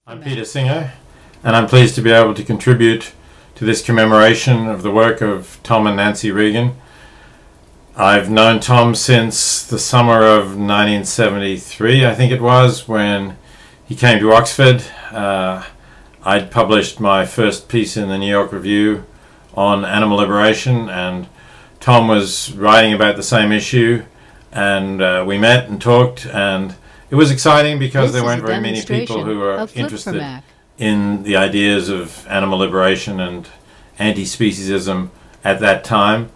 I'm Peter Singer, and I'm pleased to be able to contribute to this commemoration of the work of Tom and Nancy Regan. I've known Tom since the summer of 1973, I think it was, when he came to Oxford. I'd published my first piece in the New York Review on animal liberation, and Tom was writing about the same issue, and we met and talked, and it was exciting because there weren't very many people who were interested in the ideas of animal liberation and anti-speciesism at that time.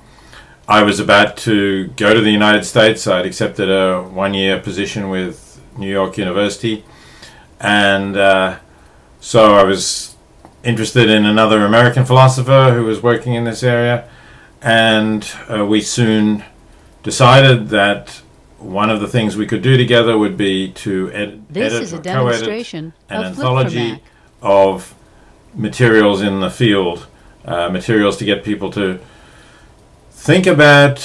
I was about to go to the United States. I'd accepted a one-year position with New York University, and so I was interested in another American philosopher who was working in this area, and we soon decided that one of the things we could do together would be to edit or co-edit an anthology of materials in the field, materials to get people to think about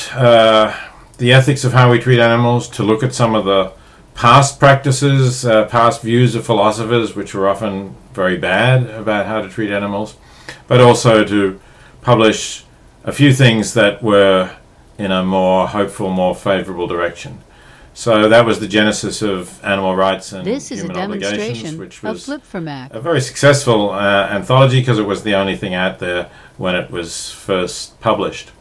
the ethics of how we treat animals, to look at some of the past practices, past views of philosophers, which were often very bad about how to treat animals, but also to publish a few things that were in a more hopeful, more favorable direction. So that was the genesis of Animal Rights and Human Obligations, which was a very successful anthology because it was the only thing out there when it was first published.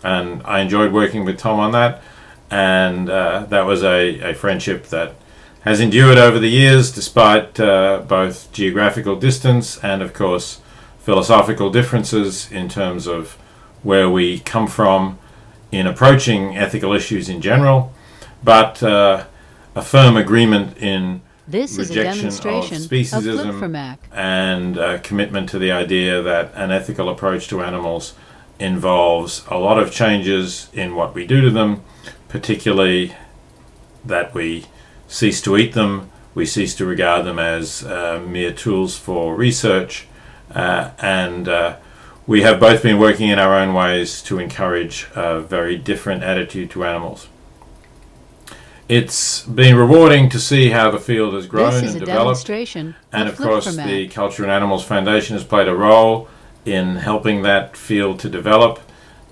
And I enjoyed working with Tom on that, and that was a friendship that has endured over the years despite both geographical distance and, of course, philosophical differences in terms of where we come from in approaching ethical issues in general, but a firm agreement in rejection of speciesism and a commitment to the idea that an ethical approach to animals involves a lot of changes in what we do to them, particularly that we cease to eat them, we cease to regard them as mere tools for research, and we have both been working in our own ways to encourage a very different attitude to animals. It's been rewarding to see how the field has grown and developed, and of course the Culture and Animals Foundation has played a role in helping that field to develop,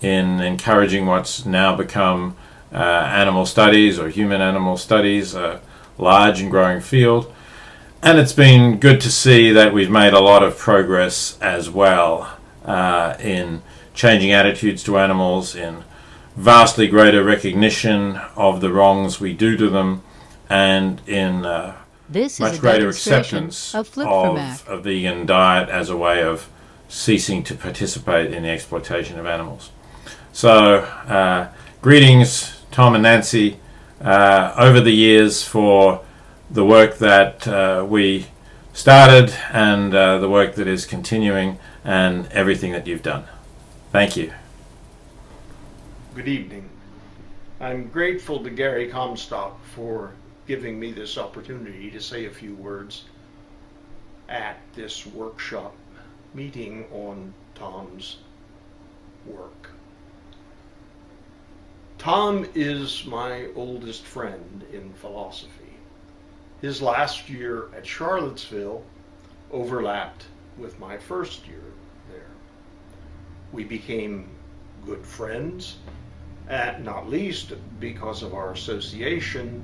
in encouraging what's now become animal studies or human animal studies, a large and growing field. And it's been good to see that we've made a lot of progress as well in changing attitudes to animals, in vastly greater recognition of the wrongs we do to them, and in much greater acceptance of a vegan diet as a way of ceasing to participate in the exploitation of animals. So, greetings, Tom and Nancy, over the years for the work that we started and the work that is continuing and everything that you've done. Thank you. Good evening. I'm grateful to Gary Comstock for giving me this opportunity to say a few words at this workshop meeting on Tom's work. Tom is my oldest friend in philosophy. His last year at Charlottesville overlapped with my first year there. We became good friends, not least because of our association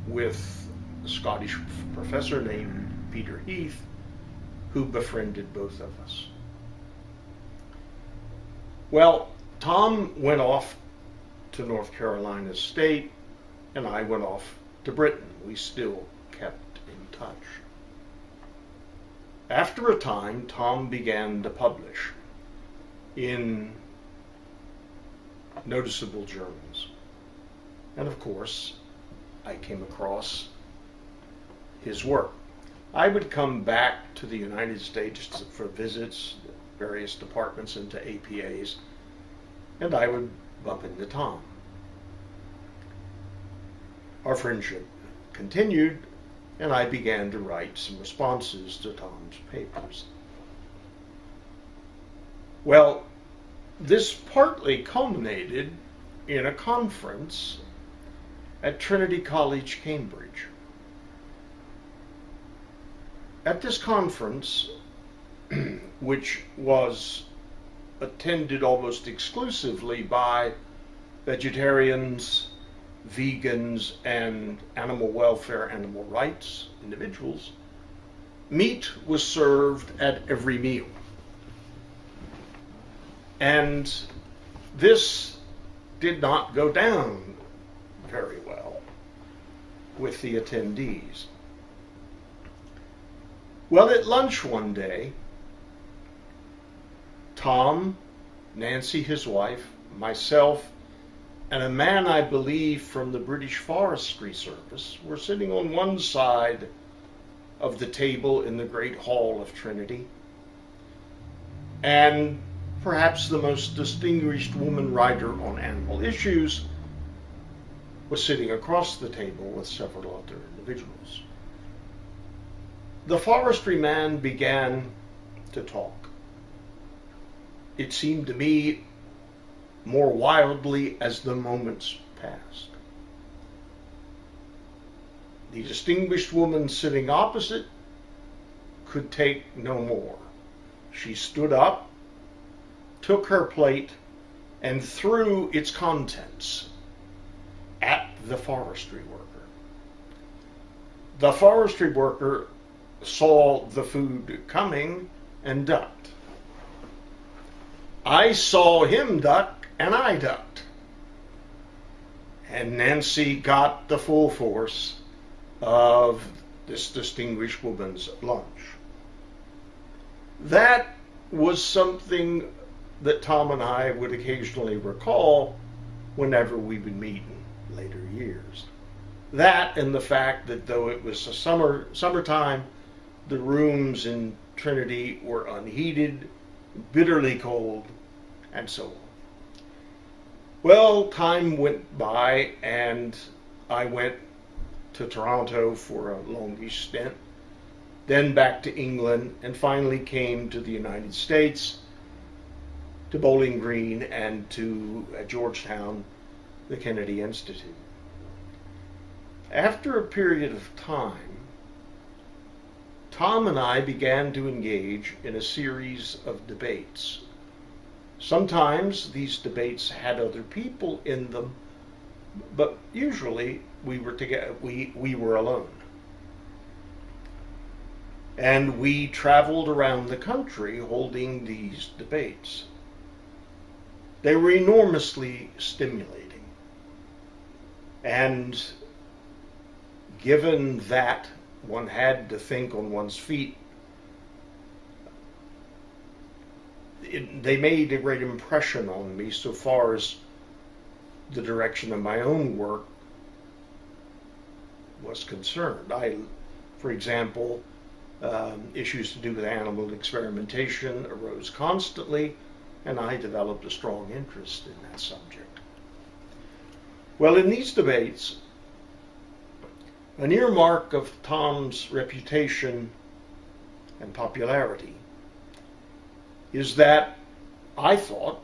with a Scottish professor named Peter Heath, who befriended both of us. Well, Tom went off to North Carolina State, and I went off to Britain. We still kept in touch. After a time, Tom began to publish in noticeable journals. And of course, I came across his work. I would come back to the United States for visits, various departments into APAs, and I would bump into Tom. Our friendship continued, and I began to write some responses to Tom's papers. Well, this partly culminated in a conference at Trinity College, Cambridge. At this conference, which was attended almost exclusively by vegetarians, vegans, and animal welfare, animal rights individuals, meat was served at every meal. And this did not go down very well with the attendees. Well, at lunch one day, Tom, Nancy, his wife, myself, and a man I believe from the British Forestry Service were sitting on one side of the table in the Great Hall of Trinity, and perhaps the most distinguished woman writer on animal issues was sitting across the table with several other individuals. The forestry man began to talk. It seemed to me more wildly as the moments passed. The distinguished woman sitting opposite could take no more. She stood up, took her plate, and threw its contents at the forestry worker. The forestry worker saw the food coming and ducked. I saw him duck, and I ducked. And Nancy got the full force of this distinguished woman's lunch. That was something that Tom and I would occasionally recall whenever we would meet in later years. That and the fact that though it was a summertime, the rooms in Trinity were unheated, bitterly cold, and so on. Well, time went by, and I went to Toronto for a longish stint, then back to England, and finally came to the United States, to Bowling Green, and to Georgetown, the Kennedy Institute. After a period of time, Tom and I began to engage in a series of debates. Sometimes these debates had other people in them, but usually we were together. We were alone. And we traveled around the country holding these debates. They were enormously stimulating. And given that one had to think on one's feet, they made a great impression on me so far as the direction of my own work was concerned. For example, issues to do with animal experimentation arose constantly, and I developed a strong interest in that subject. Well, in these debates, an earmark of Tom's reputation and popularity is that I thought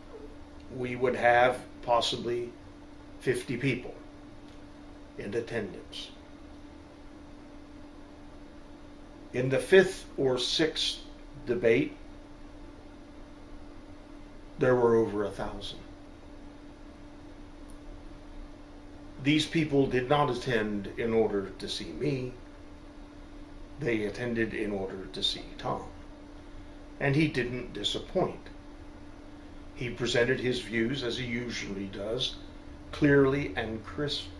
we would have possibly 50 people in attendance. In the fifth or sixth debate, there were over 1,000. These people did not attend in order to see me. They attended in order to see Tom. And he didn't disappoint. He presented his views, as he usually does, clearly and crisply.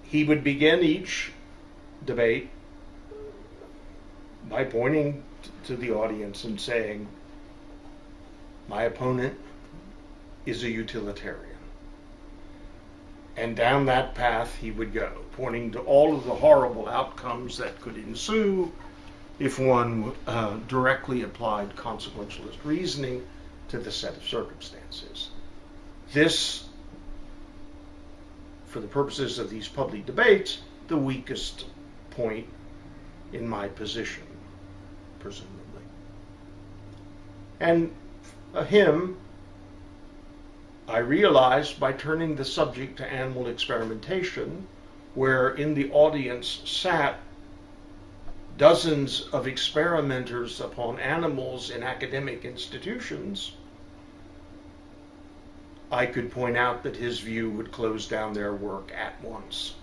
He would begin each debate by pointing to the audience and saying, "My opponent is a utilitarian." And down that path he would go, pointing to all of the horrible outcomes that could ensue if one directly applied consequentialist reasoning to the set of circumstances. This, for the purposes of these public debates, the weakest point in my position, presumably. And him, I realized by turning the subject to animal experimentation, where in the audience sat dozens of experimenters upon animals in academic institutions, I could point out that his view would close down their work at once.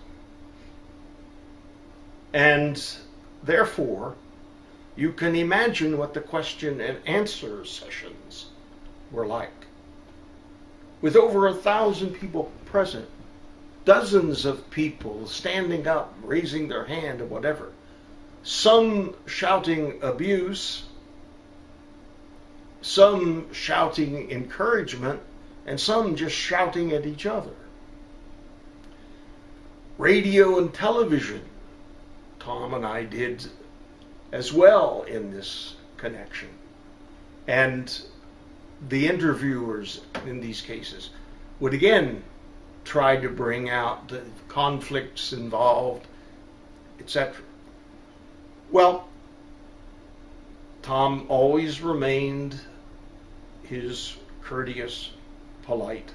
And therefore, you can imagine what the question and answer sessions were like. With over 1,000 people present, dozens of people standing up, raising their hand or whatever, some shouting abuse, some shouting encouragement, and some just shouting at each other. Radio and television, Tom and I did as well in this connection. And the interviewers in these cases would again try to bring out the conflicts involved, etc. Well, Tom always remained his courteous, polite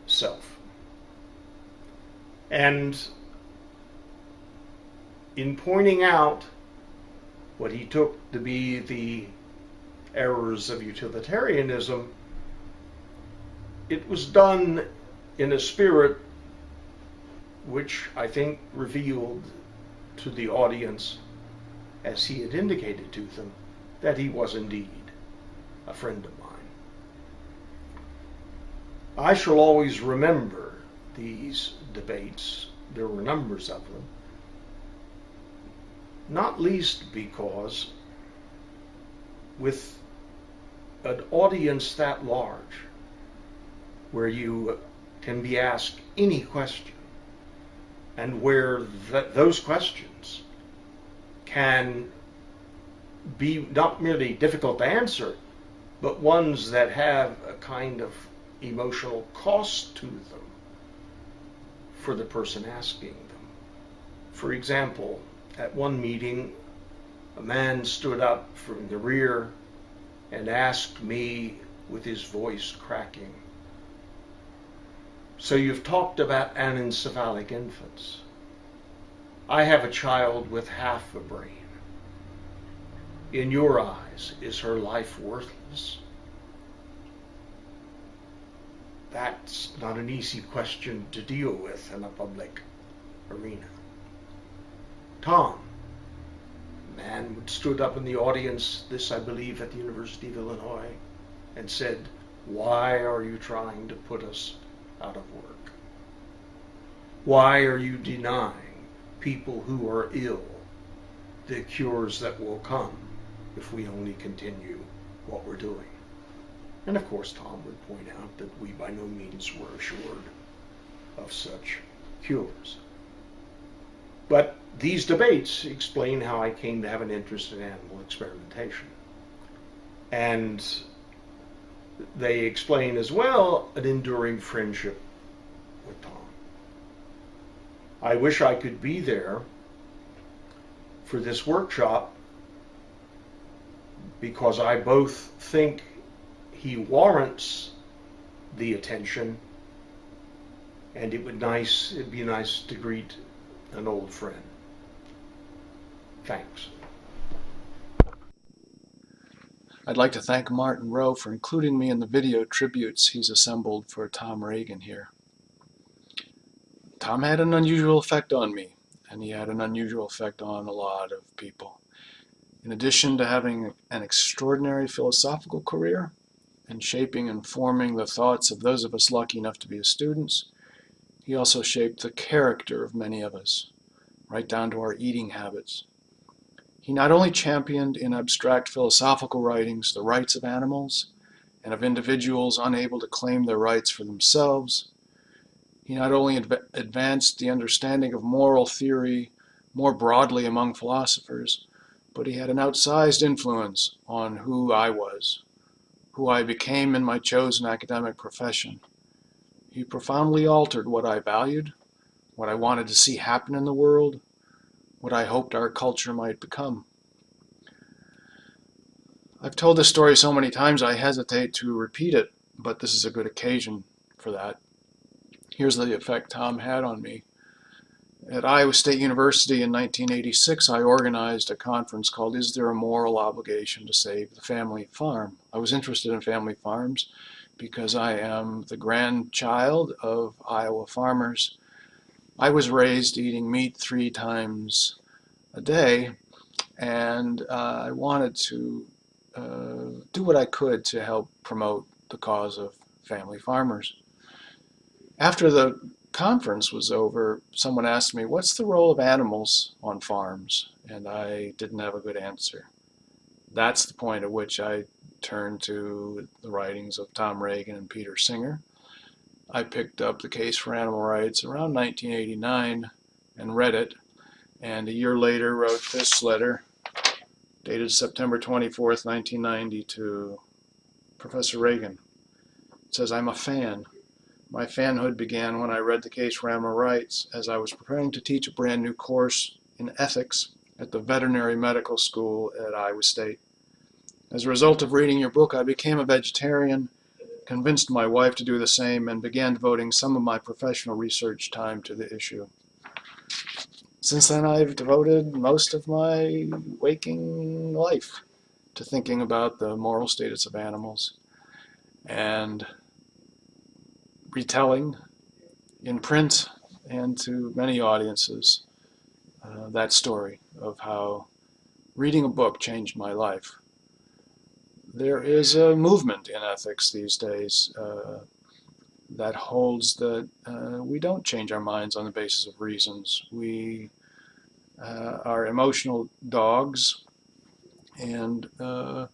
self. And in pointing out what he took to be the errors of utilitarianism, it was done in a spirit which I think revealed to the audience, as he had indicated to them, that he was indeed a friend of mine. I shall always remember these debates. There were numbers of them, not least because with an audience that large, where you can be asked any question, and where those questions can be not merely difficult to answer, but ones that have a kind of emotional cost to them for the person asking them. For example, at one meeting, a man stood up from the rear and asked me with his voice cracking, "So you've talked about anencephalic infants. I have a child with half a brain. In your eyes, is her life worthless?" That's not an easy question to deal with in a public arena. Tom, a man stood up in the audience, this I believe at the University of Illinois, and said, "Why are you trying to put us out of work? Why are you denying people who are ill the cures that will come if we only continue what we're doing?" And of course, Tom would point out that we by no means were assured of such cures. But these debates explain how I came to have an interest in animal experimentation. And they explain as well an enduring friendship with Tom. I wish I could be there for this workshop, because I both think he warrants the attention, and it'd be nice to greet an old friend. Thanks. I'd like to thank Martin Rowe for including me in the video tributes he's assembled for Tom Regan here. Tom had an unusual effect on me, and he had an unusual effect on a lot of people. In addition to having an extraordinary philosophical career and shaping and forming the thoughts of those of us lucky enough to be his students, he also shaped the character of many of us, right down to our eating habits. He not only championed in abstract philosophical writings the rights of animals and of individuals unable to claim their rights for themselves, he not only advanced the understanding of moral theory more broadly among philosophers, but he had an outsized influence on who I was, who I became in my chosen academic profession. He profoundly altered what I valued, what I wanted to see happen in the world, what I hoped our culture might become. I've told this story so many times I hesitate to repeat it, but this is a good occasion for that. Here's the effect Tom had on me. At Iowa State University in 1986, I organized a conference called Is There a Moral Obligation to Save the Family Farm? I was interested in family farms because I am the grandchild of Iowa farmers. I was raised eating meat 3 times a day, and I wanted to do what I could to help promote the cause of family farmers. After the conference was over, someone asked me, what's the role of animals on farms? And I didn't have a good answer. That's the point at which I turned to the writings of Tom Regan and Peter Singer. I picked up The Case for Animal Rights around 1989 and read it, and a year later wrote this letter, dated September 24th, 1990, to Professor Regan. It says, I'm a fan. My fanhood began when I read The Case for Animal Rights as I was preparing to teach a brand new course in ethics at the veterinary medical school at Iowa State. As a result of reading your book, I became a vegetarian, convinced my wife to do the same, and began devoting some of my professional research time to the issue. Since then, I've devoted most of my waking life to thinking about the moral status of animals and retelling in print and to many audiences that story of how reading a book changed my life. There is a movement in ethics these days that holds that we don't change our minds on the basis of reasons. We are emotional dogs, and the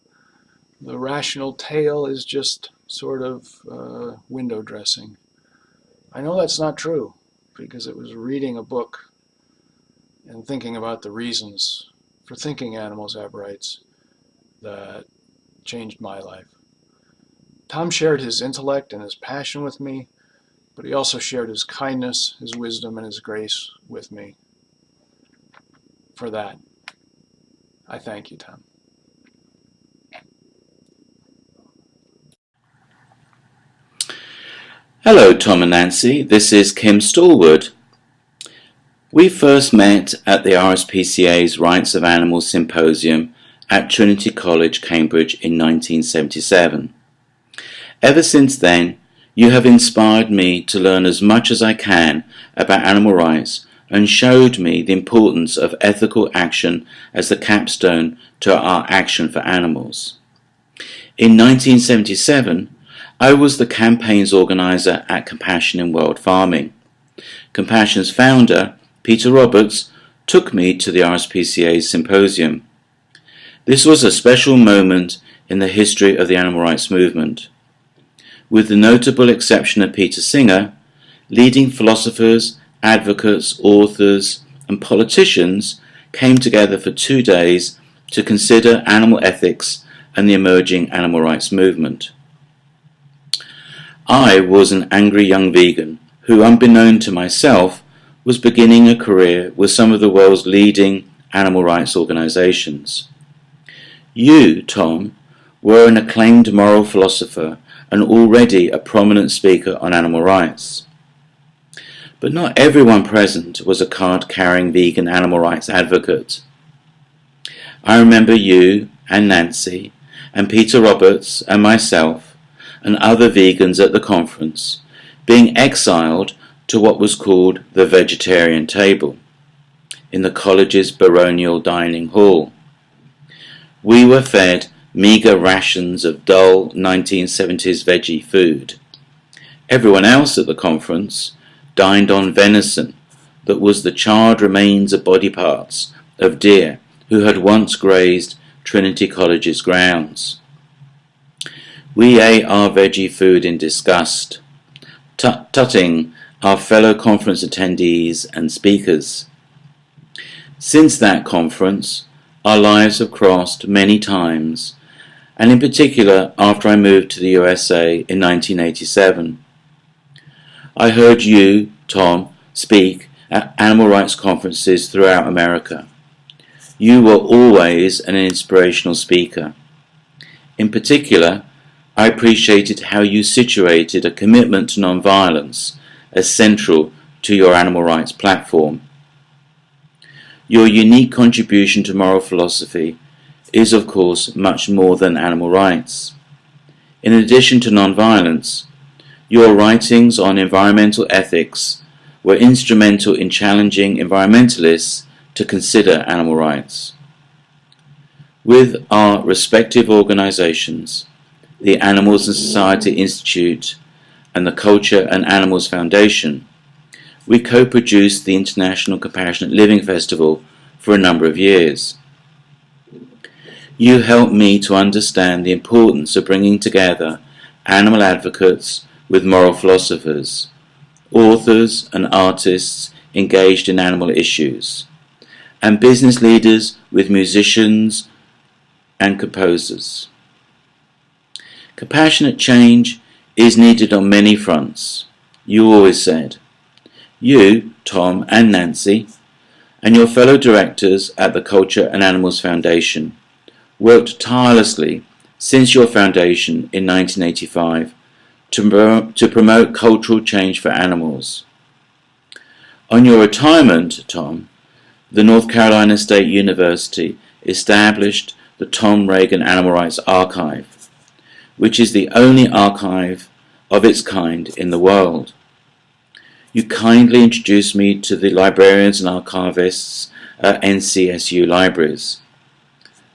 rational tale is just sort of window dressing. I know that's not true, because it was reading a book and thinking about the reasons for thinking animals have rights that changed my life. Tom shared his intellect and his passion with me, but he also shared his kindness, his wisdom, and his grace with me. For that, I thank you, Tom. Hello, Tom and Nancy. This is Kim Stallwood. We first met at the RSPCA's Rights of Animals Symposium at Trinity College, Cambridge in 1977. Ever since then, you have inspired me to learn as much as I can about animal rights and showed me the importance of ethical action as the capstone to our action for animals. In 1977, I was the campaign's organizer at Compassion in World Farming. Compassion's founder, Peter Roberts, took me to the RSPCA's symposium. This was a special moment in the history of the animal rights movement. With the notable exception of Peter Singer, leading philosophers, advocates, authors, and politicians came together for 2 days to consider animal ethics and the emerging animal rights movement. I was an angry young vegan who, unbeknown to myself, was beginning a career with some of the world's leading animal rights organizations. You, Tom, were an acclaimed moral philosopher and already a prominent speaker on animal rights. But not everyone present was a card-carrying vegan animal rights advocate. I remember you and Nancy and Peter Roberts and myself and other vegans at the conference being exiled to what was called the vegetarian table in the college's baronial dining hall. We were fed meagre rations of dull 1970s veggie food. Everyone else at the conference dined on venison that was the charred remains of body parts of deer who had once grazed Trinity College's grounds. We ate our veggie food in disgust, tutting our fellow conference attendees and speakers. Since that conference, our lives have crossed many times, and in particular after I moved to the USA in 1987. I heard you, Tom, speak at animal rights conferences throughout America. You were always an inspirational speaker. In particular, I appreciated how you situated a commitment to nonviolence as central to your animal rights platform. Your unique contribution to moral philosophy is, of course, much more than animal rights. In addition to non-violence, your writings on environmental ethics were instrumental in challenging environmentalists to consider animal rights. With our respective organizations, the Animals and Society Institute and the Culture and Animals Foundation, we co-produced the International Compassionate Living Festival for a number of years. You helped me to understand the importance of bringing together animal advocates with moral philosophers, authors and artists engaged in animal issues, and business leaders with musicians and composers. Compassionate change is needed on many fronts, you always said. You, Tom and Nancy, and your fellow directors at the Culture and Animals Foundation worked tirelessly since your foundation in 1985 to promote cultural change for animals. On your retirement, Tom, the North Carolina State University established the Tom Regan Animal Rights Archive, which is the only archive of its kind in the world. You kindly introduced me to the librarians and archivists at NCSU libraries.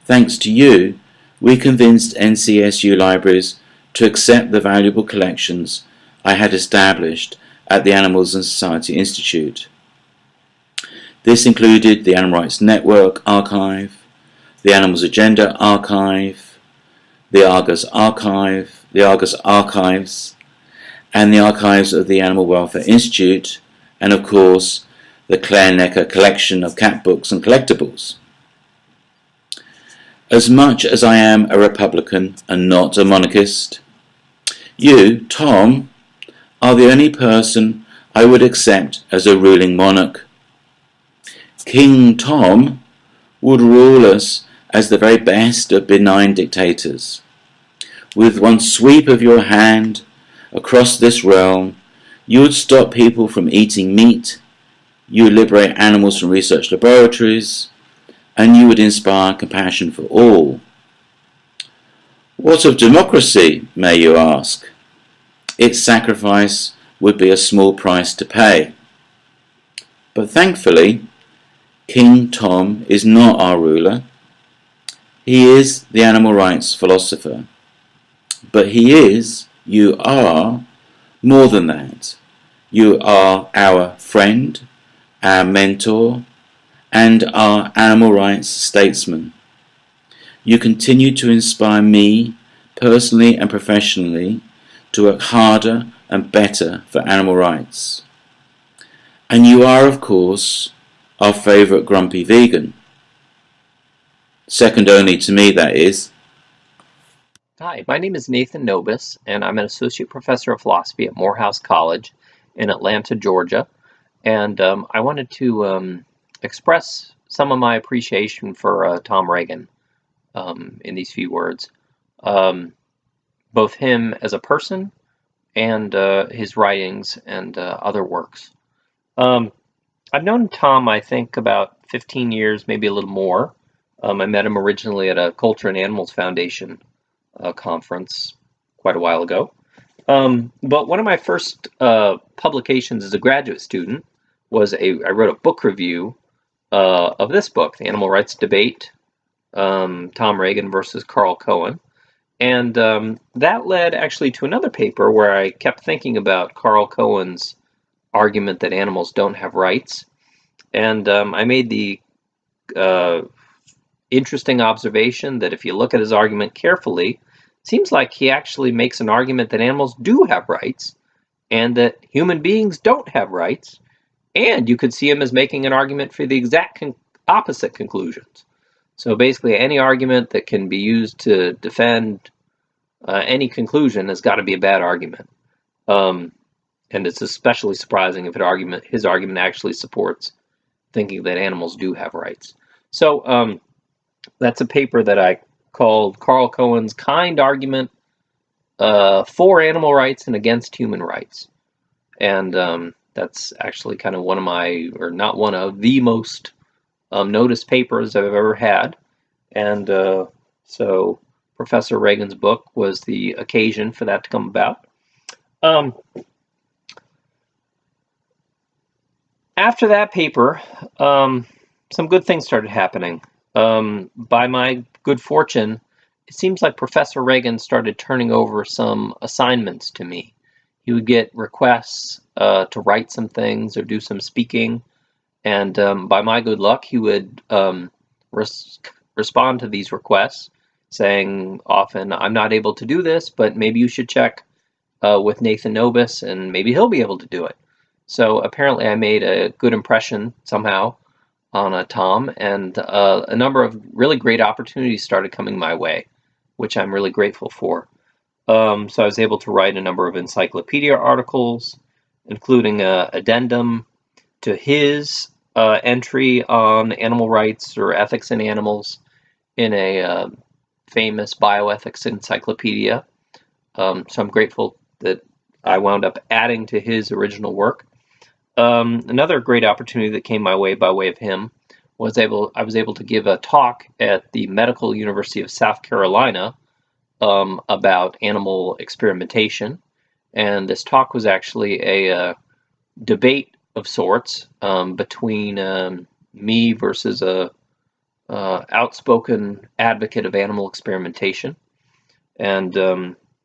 Thanks to you, we convinced NCSU libraries to accept the valuable collections I had established at the Animals and Society Institute. This included the Animal Rights Network Archive, the Animals Agenda Archive, the Argus Archive, the Argus Archives, and the archives of the Animal Welfare Institute, and of course the Claire Necker collection of cat books and collectibles. As much as I am a Republican and not a monarchist, you, Tom, are the only person I would accept as a ruling monarch. King Tom would rule us as the very best of benign dictators. With one sweep of your hand across this realm, you would stop people from eating meat, you would liberate animals from research laboratories, and you would inspire compassion for all. What of democracy, may you ask? Its sacrifice would be a small price to pay. But thankfully, King Tom is not our ruler. He is the animal rights philosopher. But he is, you are, more than that. You are our friend, our mentor, and our animal rights statesman. You continue to inspire me, personally and professionally, to work harder and better for animal rights. And you are, of course, our favourite grumpy vegan. Second only to me, that is. Hi, my name is Nathan Nobis, and I'm an associate professor of philosophy at Morehouse College in Atlanta, Georgia. And I wanted to express some of my appreciation for Tom Regan in these few words. Both him as a person and his writings and other works. I've known Tom, I think, about 15 years, maybe a little more. I met him originally at a Culture and Animals Foundation conference quite a while ago. But one of my first publications as a graduate student was I wrote a book review of this book, The Animal Rights Debate, Tom Regan versus Carl Cohen. And that led actually to another paper where I kept thinking about Carl Cohen's argument that animals don't have rights. And I made the interesting observation that if you look at his argument carefully, it seems like he actually makes an argument that animals do have rights and that human beings don't have rights. And you could see him as making an argument for the exact opposite conclusions. So basically, any argument that can be used to defend any conclusion has got to be a bad argument. And it's especially surprising if his argument actually supports thinking that animals do have rights. So that's a paper that I called Carl Cohen's Kind Argument for Animal Rights and Against Human Rights. And that's actually kind of one of my, or not one of, the most noticed papers I've ever had. And so Professor Regan's book was the occasion for that to come about. After that paper, some good things started happening. By my good fortune, it seems like Professor Regan started turning over some assignments to me. He would get requests to write some things or do some speaking, and by my good luck, he would respond to these requests, saying often, "I'm not able to do this, but maybe you should check with Nathan Nobis, and maybe he'll be able to do it." So apparently I made a good impression somehow on Tom, and a number of really great opportunities started coming my way, which I'm really grateful for. So I was able to write a number of encyclopedia articles, including an addendum to his entry on animal rights or ethics in animals in a famous bioethics encyclopedia. So I'm grateful that I wound up adding to his original work. Another great opportunity that came my way by way of him was I was able to give a talk at the Medical University of South Carolina about animal experimentation, and this talk was actually a debate of sorts between me versus a outspoken advocate of animal experimentation, and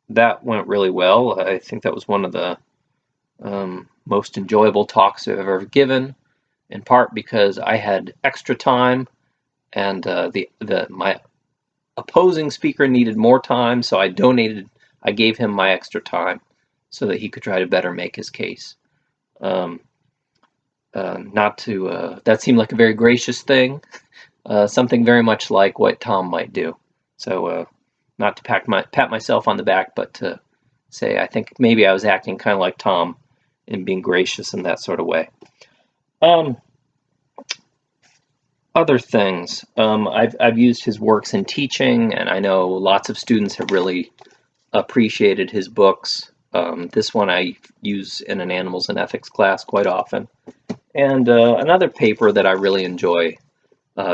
that went really well. I think that was one of the most enjoyable talks I've ever given, in part because I had extra time, and my opposing speaker needed more time, so I gave him my extra time so that he could try to better make his case. That seemed like a very gracious thing, something very much like what Tom might do. So not to pat myself on the back, but to say I think maybe I was acting kind of like Tom in being gracious in that sort of way. Other things, I've used his works in teaching, and I know lots of students have really appreciated his books. This one I use in an animals and ethics class quite often. And another paper that I really enjoy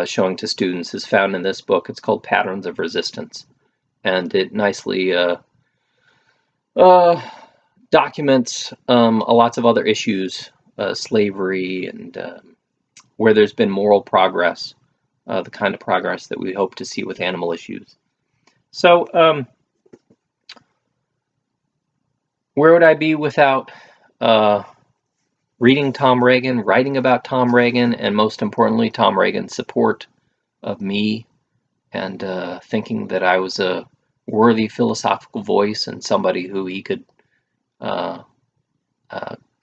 showing to students is found in this book. It's called Patterns of Resistance, and it nicely documents lots of other issues, slavery, and where there's been moral progress, the kind of progress that we hope to see with animal issues. So where would I be without reading Tom Regan, writing about Tom Regan, and most importantly, Tom Regan's support of me, and thinking that I was a worthy philosophical voice and somebody who he could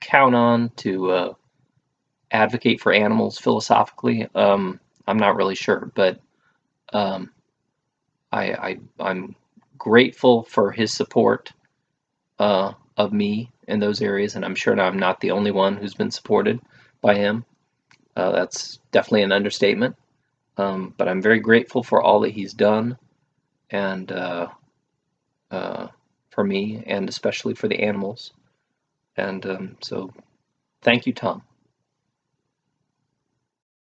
count on to advocate for animals philosophically. I'm not really sure, but I'm grateful for his support of me in those areas, and I'm sure I'm not the only one who's been supported by him. That's definitely an understatement, but I'm very grateful for all that he's done, and for me, and especially for the animals. And so thank you, Tom.